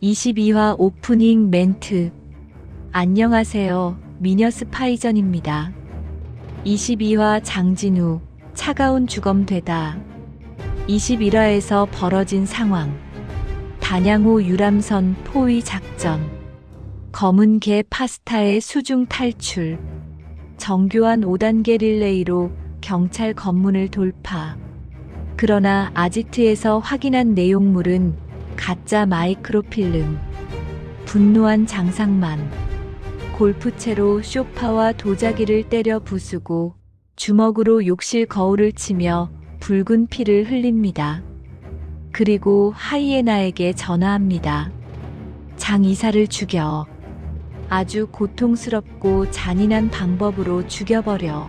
22화 오프닝 멘트. 안녕하세요. 미녀 스파이전입니다. 22화 장진우, 차가운 주검되다. 21화에서 벌어진 상황. 단양호 유람선 포위 작전. 검은 개 파스타의 수중 탈출. 정교한 5단계 릴레이로 경찰 검문을 돌파. 그러나 아지트에서 확인한 내용물은 가짜 마이크로필름. 분노한 장상만. 골프채로 소파와 도자기를 때려 부수고 주먹으로 욕실 거울을 치며 붉은 피를 흘립니다. 그리고 하이에나에게 전화합니다. 장 이사를 죽여. 아주 고통스럽고 잔인한 방법으로 죽여버려.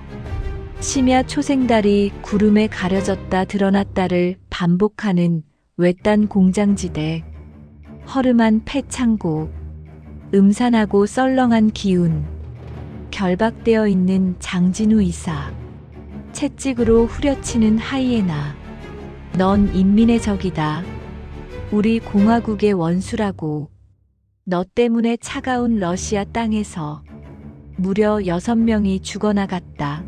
심야 초생달이 구름에 가려졌다 드러났다를 반복하는 외딴 공장지대. 허름한 폐창고. 음산하고 썰렁한 기운. 결박되어 있는 장진우 이사. 채찍으로 후려치는 하이에나. 넌 인민의 적이다. 우리 공화국의 원수라고. 너 때문에 차가운 러시아 땅에서 무려 6명이 죽어나갔다.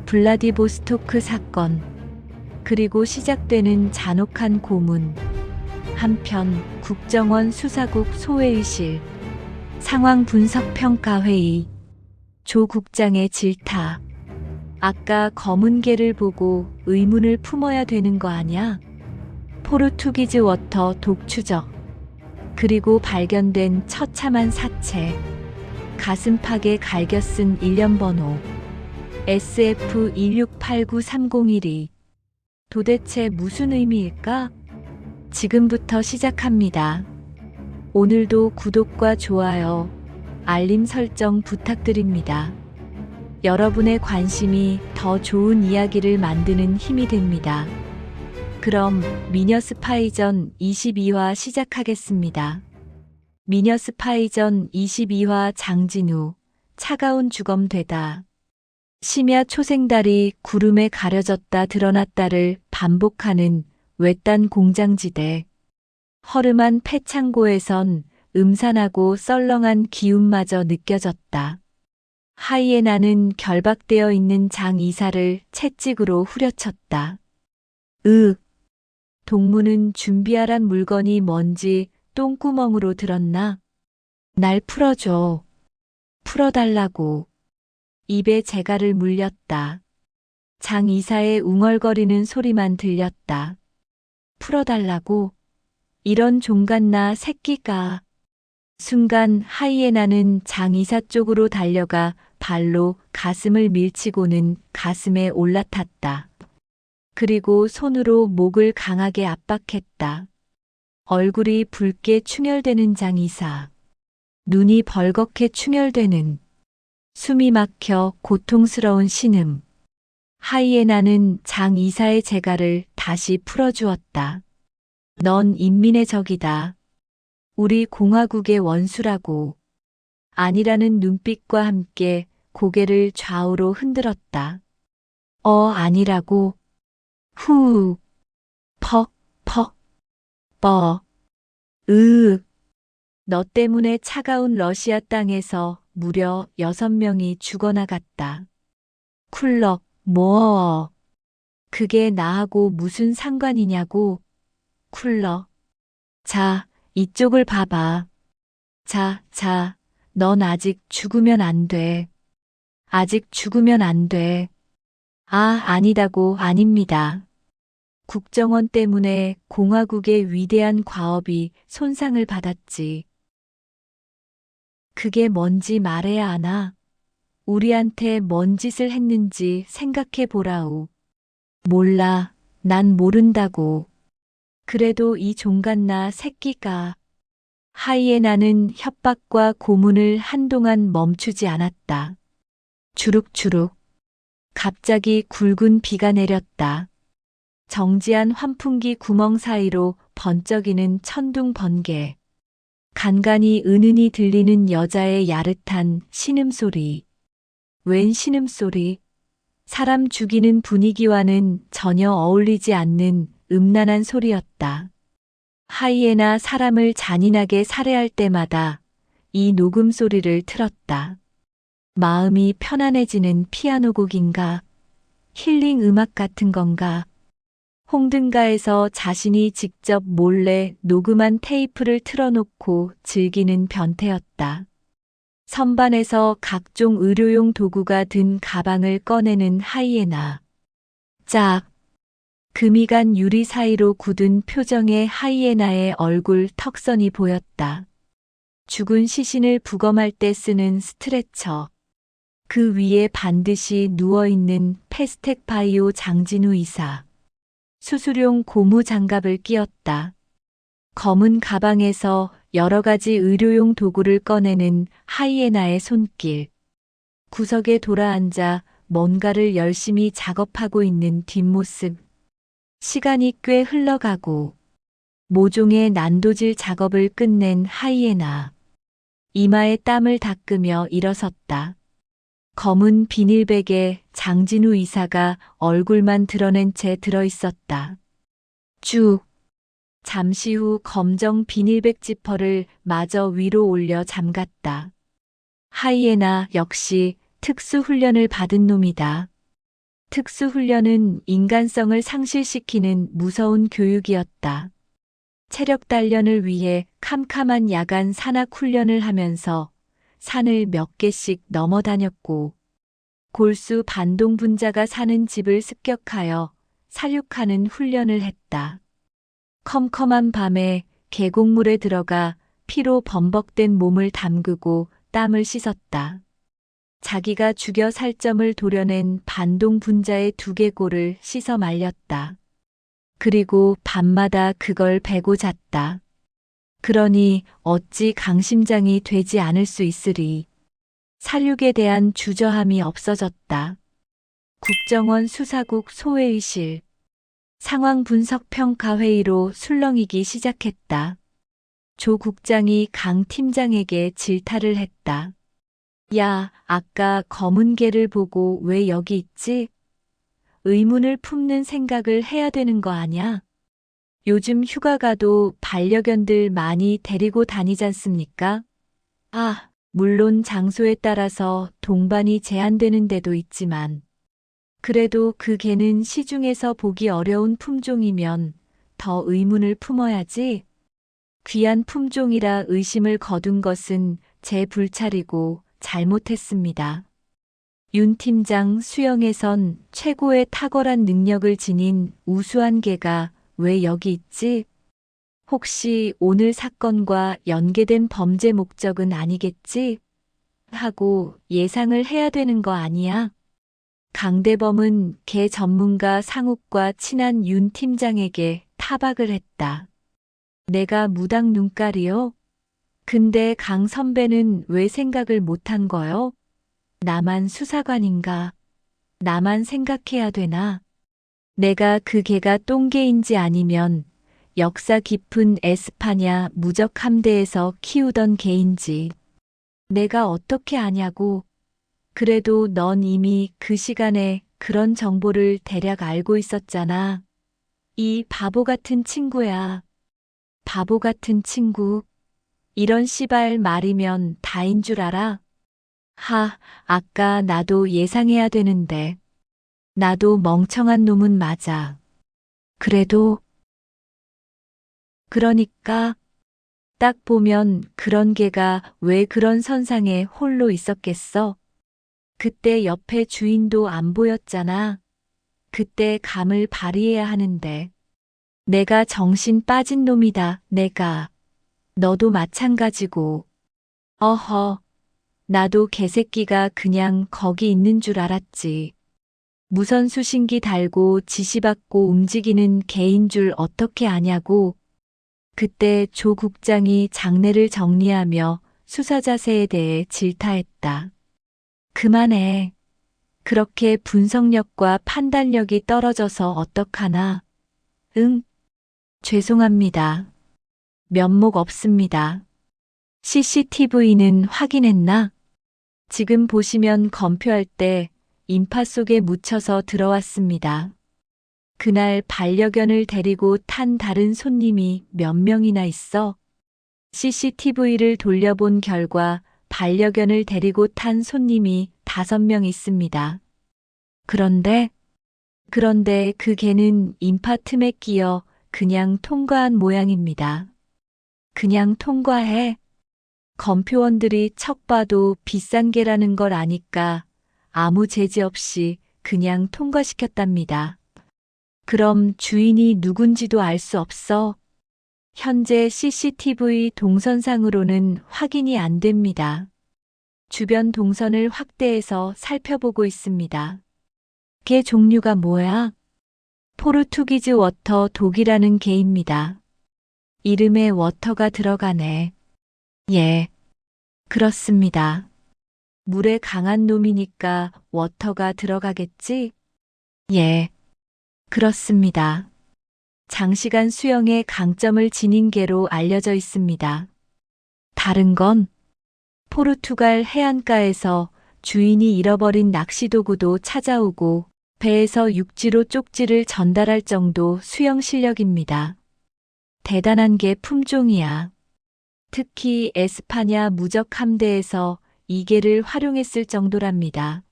블라디보스토크 사건. 그리고 시작되는 잔혹한 고문. 한편 국정원 수사국 소회의실. 상황 분석 평가회의. 조 국장의 질타. 아까 검은 개를 보고 의문을 품어야 되는 거 아냐? 포르투기즈 워터 독추적. 그리고 발견된 처참한 사체. 가슴팍에 갈겨 쓴 일련 번호. SF1689301이. 도대체 무슨 의미일까? 지금부터 시작합니다. 오늘도 구독과 좋아요, 알림 설정 부탁드립니다. 여러분의 관심이 더 좋은 이야기를 만드는 힘이 됩니다. 그럼 미녀 스파이전 22화 시작하겠습니다. 미녀 스파이전 22화 장진우, 차가운 주검되다. 심야 초생달이 구름에 가려졌다 드러났다를 반복하는 외딴 공장지대. 허름한 폐창고에선 음산하고 썰렁한 기운마저 느껴졌다. 하이에나는 결박되어 있는 장 이사를 채찍으로 후려쳤다. 동무는 준비하란 물건이 뭔지 똥구멍으로 들었나? 날 풀어줘. 풀어달라고. 입에 재갈을 물렸다. 장 이사의 웅얼거리는 소리만 들렸다. 풀어달라고? 이런 종갓나 새끼가. 순간 하이에나는 장 이사 쪽으로 달려가 발로 가슴을 밀치고는 가슴에 올라탔다. 그리고 손으로 목을 강하게 압박했다. 얼굴이 붉게 충혈되는 장 이사. 눈이 벌겋게 충혈되는. 숨이 막혀 고통스러운 신음. 하이에나는 장 이사의 재갈을 다시 풀어주었다. 넌 인민의 적이다. 우리 공화국의 원수라고. 아니라는 눈빛과 함께 고개를 좌우로 흔들었다. 아니라고. 후. 퍽, 퍽. 뻐. 너 때문에 차가운 러시아 땅에서 무려 6명이 죽어나갔다. 쿨럭, 뭐. 그게 나하고 무슨 상관이냐고. 쿨럭. 자, 이쪽을 봐봐. 자, 넌 아직 죽으면 안 돼. 아직 죽으면 안 돼. 아니다고. 아닙니다. 국정원 때문에 공화국의 위대한 과업이 손상을 받았지. 그게 뭔지 말해야 하나? 우리한테 뭔 짓을 했는지 생각해 보라우. 몰라. 난 모른다고. 그래도 이 종갓나 새끼가. 하이에나는 협박과 고문을 한동안 멈추지 않았다. 주룩주룩. 갑자기 굵은 비가 내렸다. 정지한 환풍기 구멍 사이로 번쩍이는 천둥 번개. 간간이 은은히 들리는 여자의 야릇한 신음소리. 웬 신음소리? 사람 죽이는 분위기와는 전혀 어울리지 않는 음란한 소리였다. 하이에나 사람을 잔인하게 살해할 때마다 이 녹음 소리를 틀었다. 마음이 편안해지는 피아노 곡인가? 힐링 음악 같은 건가? 홍등가에서 자신이 직접 몰래 녹음한 테이프를 틀어놓고 즐기는 변태였다. 선반에서 각종 의료용 도구가 든 가방을 꺼내는 하이에나. 짝. 금이 간 유리 사이로 굳은 표정의 하이에나의 얼굴 턱선이 보였다. 죽은 시신을 부검할 때 쓰는 스트레처. 그 위에 반드시 누워있는 패스텍 바이오 장진우 이사. 수술용 고무 장갑을 끼웠다. 검은 가방에서 여러 가지 의료용 도구를 꺼내는 하이에나의 손길. 구석에 돌아앉아 뭔가를 열심히 작업하고 있는 뒷모습. 시간이 꽤 흘러가고 모종의 난도질 작업을 끝낸 하이에나. 이마에 땀을 닦으며 일어섰다. 검은 비닐백에 장진우 이사가 얼굴만 드러낸 채 들어있었다. 쭉. 잠시 후 검정 비닐백 지퍼를 마저 위로 올려 잠갔다. 하이에나 역시 특수훈련을 받은 놈이다. 특수훈련은 인간성을 상실시키는 무서운 교육이었다. 체력 단련을 위해 캄캄한 야간 산악 훈련을 하면서 산을 몇 개씩 넘어다녔고 골수 반동 분자가 사는 집을 습격하여 살육하는 훈련을 했다. 컴컴한 밤에 계곡물에 들어가 피로 범벅된 몸을 담그고 땀을 씻었다. 자기가 죽여 살점을 도려낸 반동 분자의 두개골을 씻어 말렸다. 그리고 밤마다 그걸 베고 잤다. 그러니 어찌 강심장이 되지 않을 수 있으리. 살육에 대한 주저함이 없어졌다. 국정원 수사국 소회의실. 상황 분석 평가 회의로 술렁이기 시작했다. 조 국장이 강 팀장에게 질타를 했다. 야, 아까 검은 개를 보고 왜 여기 있지? 의문을 품는 생각을 해야 되는 거 아냐? 요즘 휴가 가도 반려견들 많이 데리고 다니잖습니까? 아, 물론 장소에 따라서 동반이 제한되는 데도 있지만 그래도 그 개는 시중에서 보기 어려운 품종이면 더 의문을 품어야지. 귀한 품종이라 의심을 거둔 것은 제 불찰이고 잘못했습니다. 윤 팀장 수영에선 최고의 탁월한 능력을 지닌 우수한 개가 왜 여기 있지? 혹시 오늘 사건과 연계된 범죄 목적은 아니겠지? 하고 예상을 해야 되는 거 아니야? 강대범은 개 전문가 상욱과 친한 윤 팀장에게 타박을 했다. 내가 무당 눈깔이요? 근데 강 선배는 왜 생각을 못한 거요? 나만 수사관인가? 나만 생각해야 되나? 내가 그 개가 똥개인지 아니면 역사 깊은 에스파냐 무적 함대에서 키우던 개인지 내가 어떻게 아냐고. 그래도 넌 이미 그 시간에 그런 정보를 대략 알고 있었잖아. 이 바보 같은 친구야. 바보 같은 친구. 이런 씨발 말이면 다인 줄 알아? 아까 나도 예상해야 되는데. 나도 멍청한 놈은 맞아. 그래도 그러니까 딱 보면 그런 개가 왜 그런 선상에 홀로 있었겠어? 그때 옆에 주인도 안 보였잖아. 그때 감을 발휘해야 하는데. 내가 정신 빠진 놈이다, 내가. 너도 마찬가지고. 어허, 나도 개새끼가 그냥 거기 있는 줄 알았지. 무선 수신기 달고 지시받고 움직이는 개인 줄 어떻게 아냐고. 그때 조 국장이 장례를 정리하며 수사 자세에 대해 질타했다. 그만해. 그렇게 분석력과 판단력이 떨어져서 어떡하나. 응, 죄송합니다. 면목 없습니다. CCTV는 확인했나? 지금 보시면 검표할 때 인파 속에 묻혀서 들어왔습니다. 그날 반려견을 데리고 탄 다른 손님이 몇 명이나 있어? CCTV를 돌려본 결과 반려견을 데리고 탄 손님이 5명 있습니다. 그런데 그 개는 인파틈에 끼어 그냥 통과한 모양입니다. 그냥 통과해. 검표원들이 척 봐도 비싼 개라는 걸 아니까 아무 제지 없이 그냥 통과시켰답니다. 그럼 주인이 누군지도 알 수 없어. 현재 CCTV 동선상으로는 확인이 안 됩니다. 주변 동선을 확대해서 살펴보고 있습니다. 개 종류가 뭐야? 포르투기즈 워터 독이라는 개입니다. 이름에 워터가 들어가네. 예, 그렇습니다. 물에 강한 놈이니까 워터가 들어가겠지? 예, 그렇습니다. 장시간 수영에 강점을 지닌 개로 알려져 있습니다. 다른 건 포르투갈 해안가에서 주인이 잃어버린 낚시도구도 찾아오고 배에서 육지로 쪽지를 전달할 정도 수영 실력입니다. 대단한 게 품종이야. 특히 에스파냐 무적 함대에서 이 개를 활용했을 정도랍니다.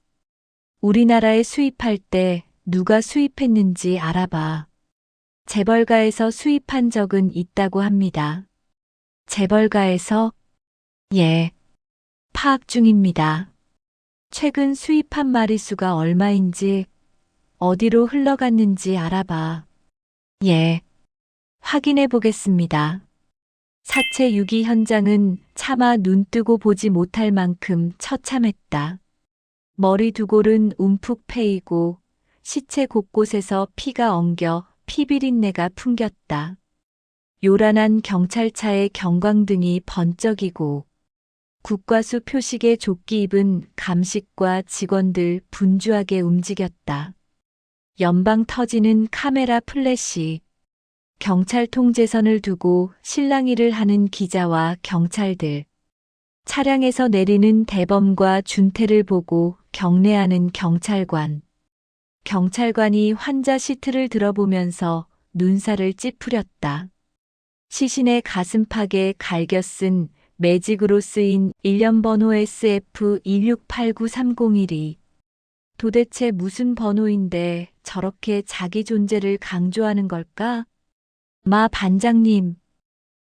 우리나라에 수입할 때 누가 수입했는지 알아봐. 재벌가에서 수입한 적은 있다고 합니다. 재벌가에서? 예, 파악 중입니다. 최근 수입한 마리수가 얼마인지, 어디로 흘러갔는지 알아봐. 예, 확인해 보겠습니다. 사체 유기 현장은 차마 눈 뜨고 보지 못할 만큼 처참했다. 머리 두 골은 움푹 패이고 시체 곳곳에서 피가 엉겨 피비린내가 풍겼다. 요란한 경찰차의 경광등이 번쩍이고 국과수 표식의 조끼 입은 감식과 직원들 분주하게 움직였다. 연방 터지는 카메라 플래시, 경찰 통제선을 두고 실랑이를 하는 기자와 경찰들, 차량에서 내리는 대범과 준태를 보고 경례하는 경찰관, 경찰관이 환자 시트를 들어보면서 눈살을 찌푸렸다. 시신의 가슴팍에 갈겨 쓴 매직으로 쓰인 일련 번호 SF1689301이 도대체 무슨 번호인데 저렇게 자기 존재를 강조하는 걸까? 마 반장님.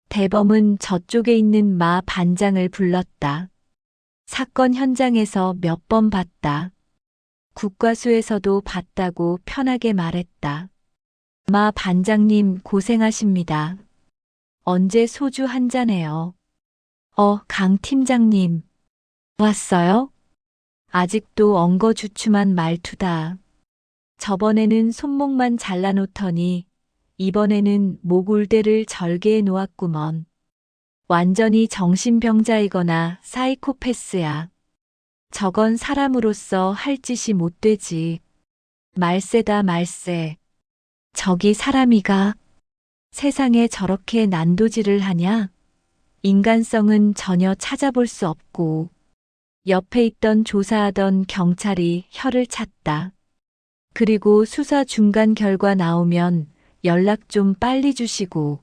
대범은 저쪽에 있는 마 반장을 불렀다. 사건 현장에서 몇 번 봤다. 국과수에서도 봤다고 편하게 말했다. 마 반장님 고생하십니다. 언제 소주 한 잔해요? 강 팀장님. 왔어요? 아직도 엉거주춤한 말투다. 저번에는 손목만 잘라놓더니 이번에는 목울대를 절개해 놓았구먼. 완전히 정신병자이거나 사이코패스야. 저건 사람으로서 할 짓이 못 되지. 말세다 말세. 저기 사람이가 세상에 저렇게 난도질을 하냐? 인간성은 전혀 찾아볼 수 없고. 옆에 있던 조사하던 경찰이 혀를 찼다. 그리고 수사 중간 결과 나오면 연락 좀 빨리 주시고.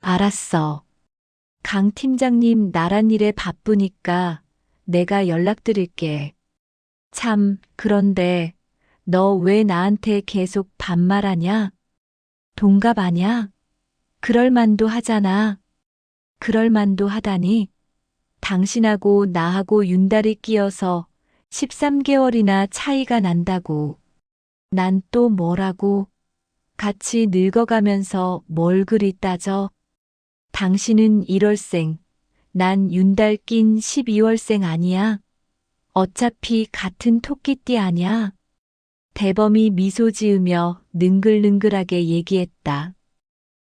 알았어. 강 팀장님 나란 일에 바쁘니까 내가 연락드릴게. 참, 그런데 너 왜 나한테 계속 반말하냐? 동갑 아냐? 그럴 만도 하잖아. 그럴 만도 하다니. 당신하고 나하고 윤달이 끼어서 13개월이나 차이가 난다고. 난 또 뭐라고? 같이 늙어가면서 뭘 그리 따져? 당신은 1월생, 난 윤달 낀 12월생 아니야? 어차피 같은 토끼띠 아냐? 대범이 미소 지으며 능글능글하게 얘기했다.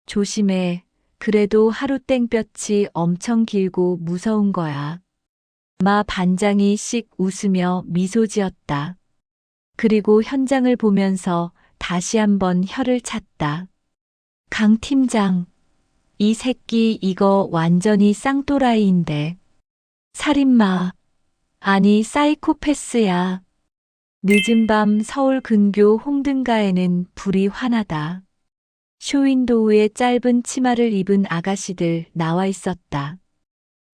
조심해. 그래도 하루 땡볕이 엄청 길고 무서운 거야. 마 반장이 씩 웃으며 미소 지었다. 그리고 현장을 보면서 다시 한번 혀를 찼다. 강 팀장, 이 새끼 이거 완전히 쌍또라이인데. 살인마, 아니 사이코패스야. 늦은 밤 서울 근교 홍등가에는 불이 환하다. 쇼윈도우에 짧은 치마를 입은 아가씨들 나와 있었다.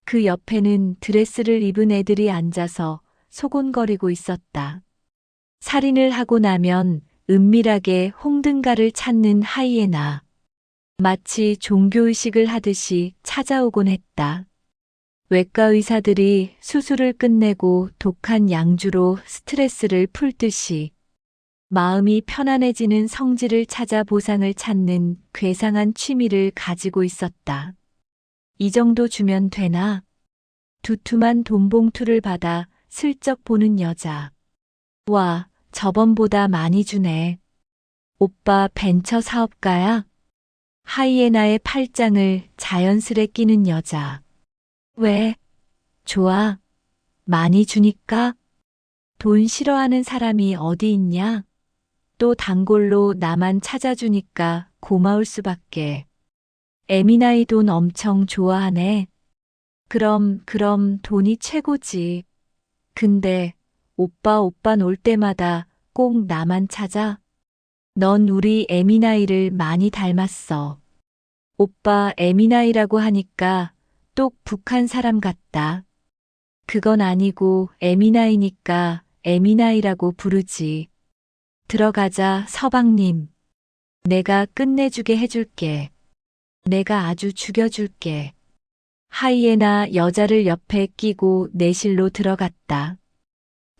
그 옆에는 드레스를 입은 애들이 앉아서 소곤거리고 있었다. 살인을 하고 나면 은밀하게 홍등가를 찾는 하이에나. 마치 종교의식을 하듯이 찾아오곤 했다. 외과 의사들이 수술을 끝내고 독한 양주로 스트레스를 풀듯이 마음이 편안해지는 성질을 찾아 보상을 찾는 괴상한 취미를 가지고 있었다. 이 정도 주면 되나? 두툼한 돈봉투를 받아 슬쩍 보는 여자. 와, 저번보다 많이 주네. 오빠 벤처 사업가야? 하이에나의 팔짱을 자연스레 끼는 여자. 왜? 좋아. 많이 주니까? 돈 싫어하는 사람이 어디 있냐? 또 단골로 나만 찾아주니까 고마울 수밖에. 에미나이 돈 엄청 좋아하네. 그럼 돈이 최고지. 근데 오빠 놀 때마다 꼭 나만 찾아? 넌 우리 에미나이를 많이 닮았어. 오빠 에미나이라고 하니까 똑 북한 사람 같다. 그건 아니고 에미나이니까 에미나이라고 부르지. 들어가자, 서방님. 내가 끝내주게 해줄게. 내가 아주 죽여줄게. 하이에나 여자를 옆에 끼고 내실로 들어갔다.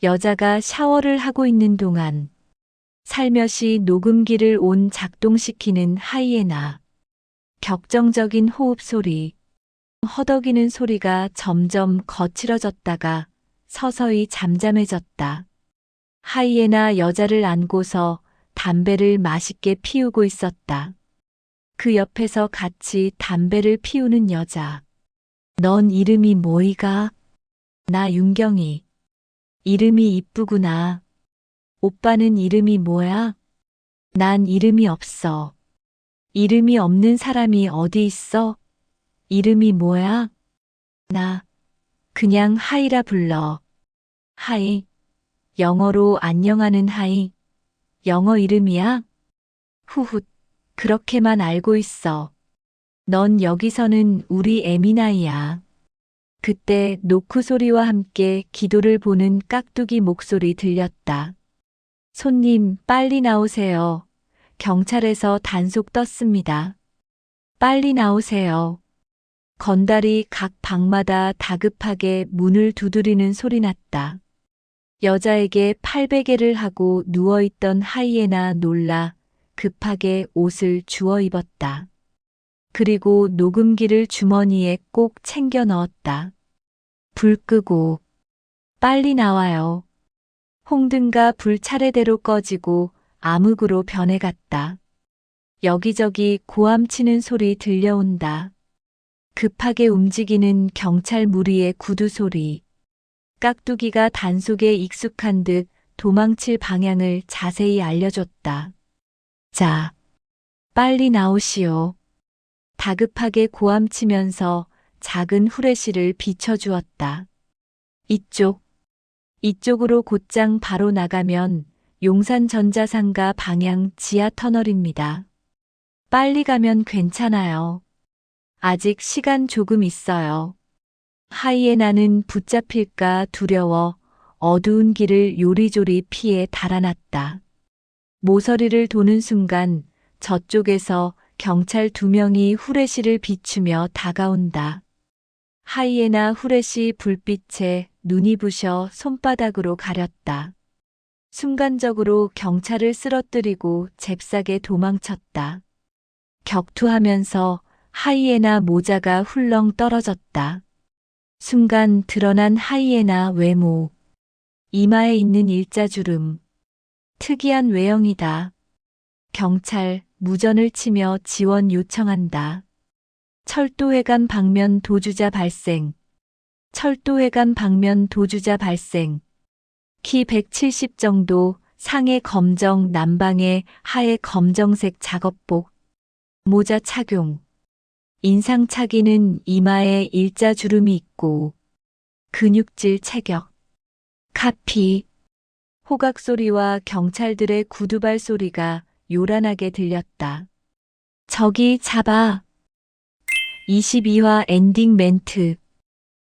여자가 샤워를 하고 있는 동안 살며시 녹음기를 온 작동시키는 하이에나. 격정적인 호흡 소리, 허덕이는 소리가 점점 거칠어졌다가 서서히 잠잠해졌다. 하이에나 여자를 안고서 담배를 맛있게 피우고 있었다. 그 옆에서 같이 담배를 피우는 여자. 넌 이름이 뭐이가? 나 윤경이. 이름이 이쁘구나. 오빠는 이름이 뭐야? 난 이름이 없어. 이름이 없는 사람이 어디 있어? 이름이 뭐야? 나 그냥 하이라 불러. 하이. 영어로 안녕하는 하이. 영어 이름이야? 후훗. 그렇게만 알고 있어. 넌 여기서는 우리 에미나이야. 그때 노크 소리와 함께 기도를 보는 깍두기 목소리 들렸다. 손님, 빨리 나오세요. 경찰에서 단속 떴습니다. 빨리 나오세요. 건달이 각 방마다 다급하게 문을 두드리는 소리 났다. 여자에게 팔베개를 하고 누워있던 하이에나 놀라 급하게 옷을 주워 입었다. 그리고 녹음기를 주머니에 꼭 챙겨 넣었다. 불 끄고 빨리 나와요. 홍등가 불 차례대로 꺼지고 암흑으로 변해갔다. 여기저기 고함치는 소리 들려온다. 급하게 움직이는 경찰 무리의 구두 소리. 깍두기가 단속에 익숙한 듯 도망칠 방향을 자세히 알려줬다. 자, 빨리 나오시오. 다급하게 고함치면서 작은 후레쉬를 비춰주었다. 이쪽으로 곧장 바로 나가면 용산전자상가 방향 지하터널입니다. 빨리 가면 괜찮아요. 아직 시간 조금 있어요. 하이에나는 붙잡힐까 두려워 어두운 길을 요리조리 피해 달아났다. 모서리를 도는 순간 저쪽에서 경찰 2명이 후레쉬를 비추며 다가온다. 하이에나 후레쉬 불빛에 눈이 부셔 손바닥으로 가렸다. 순간적으로 경찰을 쓰러뜨리고 잽싸게 도망쳤다. 격투하면서 하이에나 모자가 훌렁 떨어졌다. 순간 드러난 하이에나 외모. 이마에 있는 일자주름. 특이한 외형이다. 경찰, 무전을 치며 지원 요청한다. 철도회관 방면 도주자 발생. 철도회관 방면 도주자 발생. 키 170 정도, 상의 검정 남방에 하에 검정색 작업복. 모자 착용. 인상착의는 이마에 일자주름이 있고 근육질 체격. 카피. 호각 소리와 경찰들의 구두발 소리가 요란하게 들렸다. 저기 잡아. 22화 엔딩 멘트.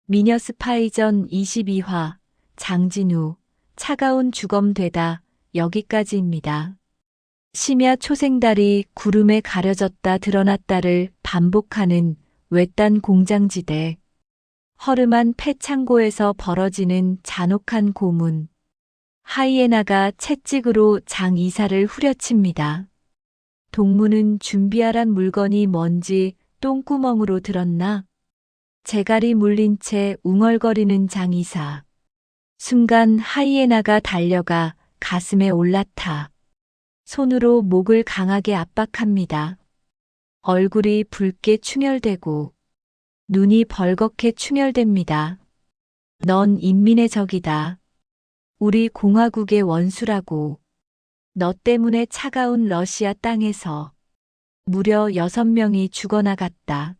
미녀 스파이전 22화 장진우 차가운 주검되다 여기까지입니다. 심야 초생달이 구름에 가려졌다 드러났다를 반복하는 외딴 공장지대. 허름한 폐창고에서 벌어지는 잔혹한 고문. 하이에나가 채찍으로 장 이사를 후려칩니다. 동무는 준비하란 물건이 뭔지 똥구멍으로 들었나? 재갈이 물린 채 웅얼거리는 장 이사. 순간 하이에나가 달려가 가슴에 올라타. 손으로 목을 강하게 압박합니다. 얼굴이 붉게 충혈되고 눈이 벌겋게 충혈됩니다. 넌 인민의 적이다. 우리 공화국의 원수라고. 너 때문에 차가운 러시아 땅에서 무려 6명이 죽어나갔다.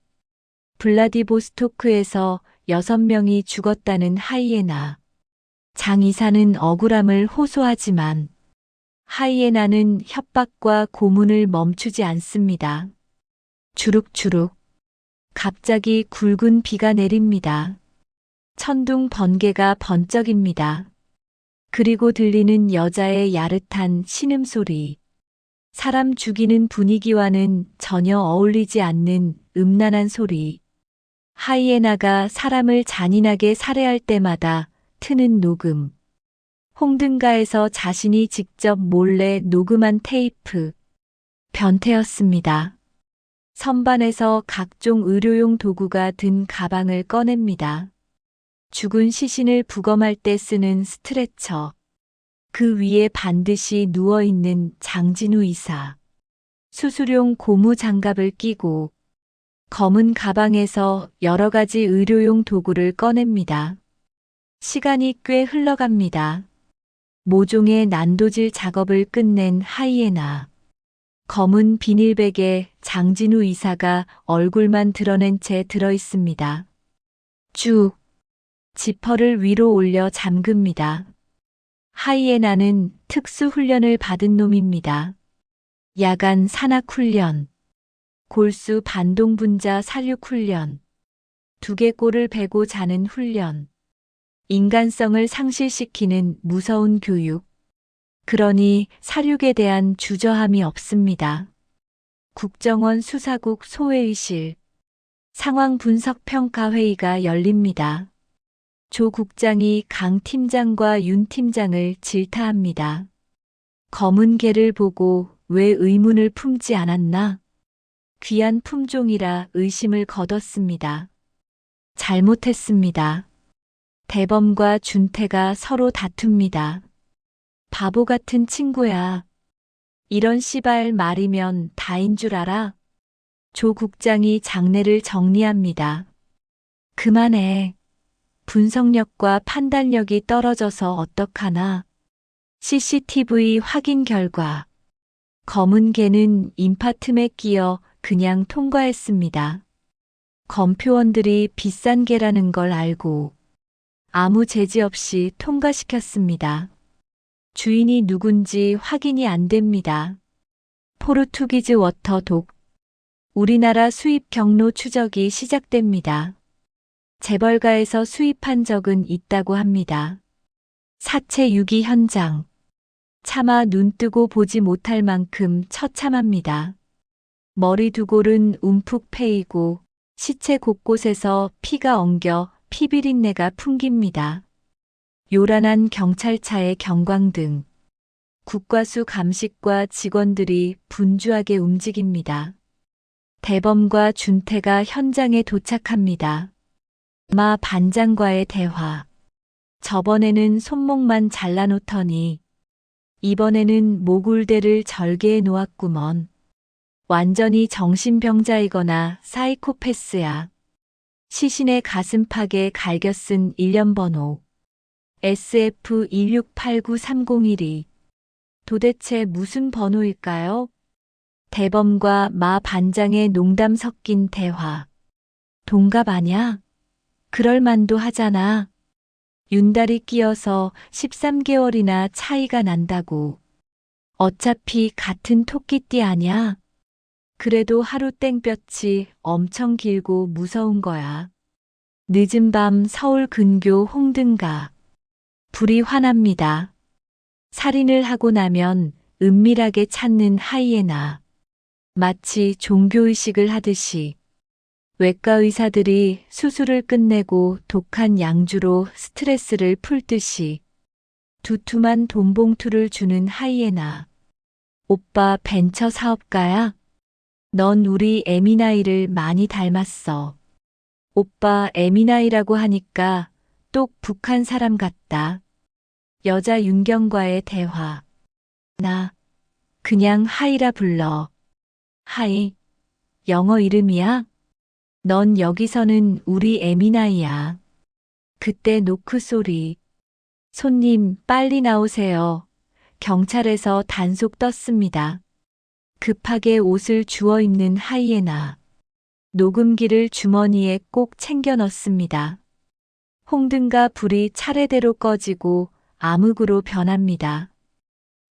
블라디보스토크에서 6명이 죽었다는 하이에나. 장 이사는 억울함을 호소하지만 하이에나는 협박과 고문을 멈추지 않습니다. 주룩주룩. 갑자기 굵은 비가 내립니다. 천둥 번개가 번쩍입니다. 그리고 들리는 여자의 야릇한 신음소리. 사람 죽이는 분위기와는 전혀 어울리지 않는 음란한 소리. 하이에나가 사람을 잔인하게 살해할 때마다 트는 녹음. 홍등가에서 자신이 직접 몰래 녹음한 테이프. 변태였습니다. 선반에서 각종 의료용 도구가 든 가방을 꺼냅니다. 죽은 시신을 부검할 때 쓰는 스트레처. 그 위에 반드시 누워있는 장진우 이사. 수술용 고무 장갑을 끼고 검은 가방에서 여러 가지 의료용 도구를 꺼냅니다. 시간이 꽤 흘러갑니다. 모종의 난도질 작업을 끝낸 하이에나. 검은 비닐백에 장진우 이사가 얼굴만 드러낸 채 들어있습니다. 쭉. 지퍼를 위로 올려 잠깁니다. 하이에나는 특수훈련을 받은 놈입니다. 야간 산악훈련, 골수 반동분자 살육훈련, 두개골을 베고 자는 훈련, 인간성을 상실시키는 무서운 교육. 그러니 사륙에 대한 주저함이 없습니다. 국정원 수사국 소회의실. 상황 분석 평가 회의가 열립니다. 조 국장이 강 팀장과 윤 팀장을 질타합니다. 검은 개를 보고 왜 의문을 품지 않았나? 귀한 품종이라 의심을 거뒀습니다. 잘못했습니다. 대범과 준태가 서로 다툽니다. 바보 같은 친구야. 이런 씨발 말이면 다인 줄 알아? 조 국장이 장례를 정리합니다. 그만해. 분석력과 판단력이 떨어져서 어떡하나. CCTV 확인 결과. 검은 개는 인파 틈에 끼어 그냥 통과했습니다. 검표원들이 비싼 개라는 걸 알고 아무 제지 없이 통과시켰습니다. 주인이 누군지 확인이 안 됩니다. 포르투기즈 워터 독. 우리나라 수입 경로 추적이 시작됩니다. 재벌가에서 수입한 적은 있다고 합니다. 사체 유기 현장. 차마 눈 뜨고 보지 못할 만큼 처참합니다. 머리 두 골은 움푹 패이고 시체 곳곳에서 피가 엉겨 피비린내가 풍깁니다. 요란한 경찰차의 경광등. 국과수 감식과 직원들이 분주하게 움직입니다. 대범과 준태가 현장에 도착합니다. 마 반장과의 대화. 저번에는 손목만 잘라놓더니 이번에는 목울대를 절개해 놓았구먼. 완전히 정신병자이거나 사이코패스야. 시신의 가슴팍에 갈겨 쓴 일련번호. SF1689301이. 도대체 무슨 번호일까요? 대범과 마 반장의 농담 섞인 대화. 동갑 아냐? 그럴 만도 하잖아. 윤달이 끼어서 13개월이나 차이가 난다고. 어차피 같은 토끼띠 아냐? 그래도 하루 땡볕이 엄청 길고 무서운 거야. 늦은 밤 서울 근교 홍등가. 불이 환합니다. 살인을 하고 나면 은밀하게 찾는 하이에나. 마치 종교의식을 하듯이. 외과 의사들이 수술을 끝내고 독한 양주로 스트레스를 풀듯이. 두툼한 돈봉투를 주는 하이에나. 오빠 벤처 사업가야? 넌 우리 에미나이를 많이 닮았어. 오빠 에미나이라고 하니까 똑 북한 사람 같다. 여자 윤경과의 대화. 나 그냥 하이라 불러. 하이. 영어 이름이야? 넌 여기서는 우리 에미나이야. 그때 노크 소리. 손님 빨리 나오세요. 경찰에서 단속 떴습니다. 급하게 옷을 주워 입는 하이에나. 녹음기를 주머니에 꼭 챙겨 넣습니다. 홍등가 불이 차례대로 꺼지고 암흑으로 변합니다.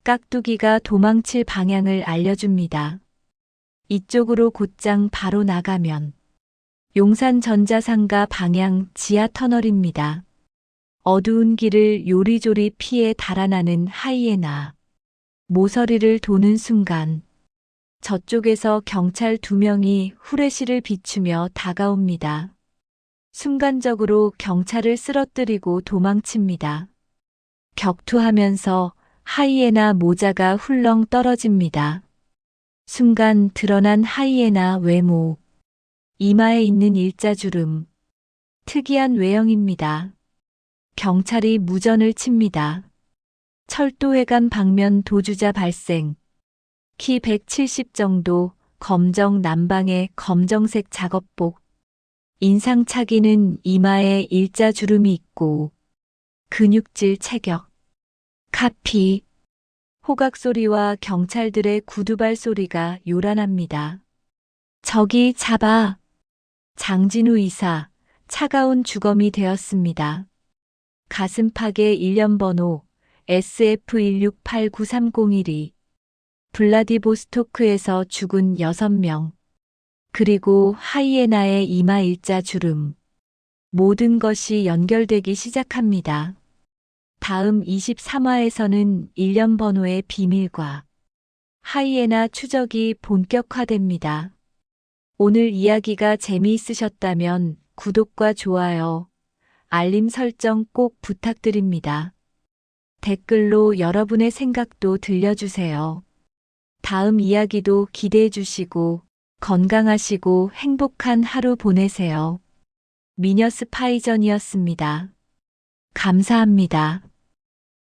깍두기가 도망칠 방향을 알려줍니다. 이쪽으로 곧장 바로 나가면 용산 전자상가 방향 지하 터널입니다. 어두운 길을 요리조리 피해 달아나는 하이에나. 모서리를 도는 순간 저쪽에서 경찰 2명이 후레쉬를 비추며 다가옵니다. 순간적으로 경찰을 쓰러뜨리고 도망칩니다. 격투하면서 하이에나 모자가 훌렁 떨어집니다. 순간 드러난 하이에나 외모. 이마에 있는 일자주름. 특이한 외형입니다. 경찰이 무전을 칩니다. 철도회관 방면 도주자 발생. 키 170 정도, 검정 남방의 검정색 작업복. 인상착의는 이마에 일자주름이 있고 근육질 체격. 카피. 호각 소리와 경찰들의 구두발 소리가 요란합니다. 저기 잡아. 장진우 이사, 차가운 주검이 되었습니다. 가슴팍에 일련번호 SF1689301이. 블라디보스토크에서 죽은 6명. 그리고 하이에나의 이마 일자 주름. 모든 것이 연결되기 시작합니다. 다음 23화에서는 일련번호의 비밀과 하이에나 추적이 본격화됩니다. 오늘 이야기가 재미있으셨다면 구독과 좋아요, 알림 설정 꼭 부탁드립니다. 댓글로 여러분의 생각도 들려주세요. 다음 이야기도 기대해 주시고 건강하시고 행복한 하루 보내세요. 미녀 스파이전이었습니다. 감사합니다.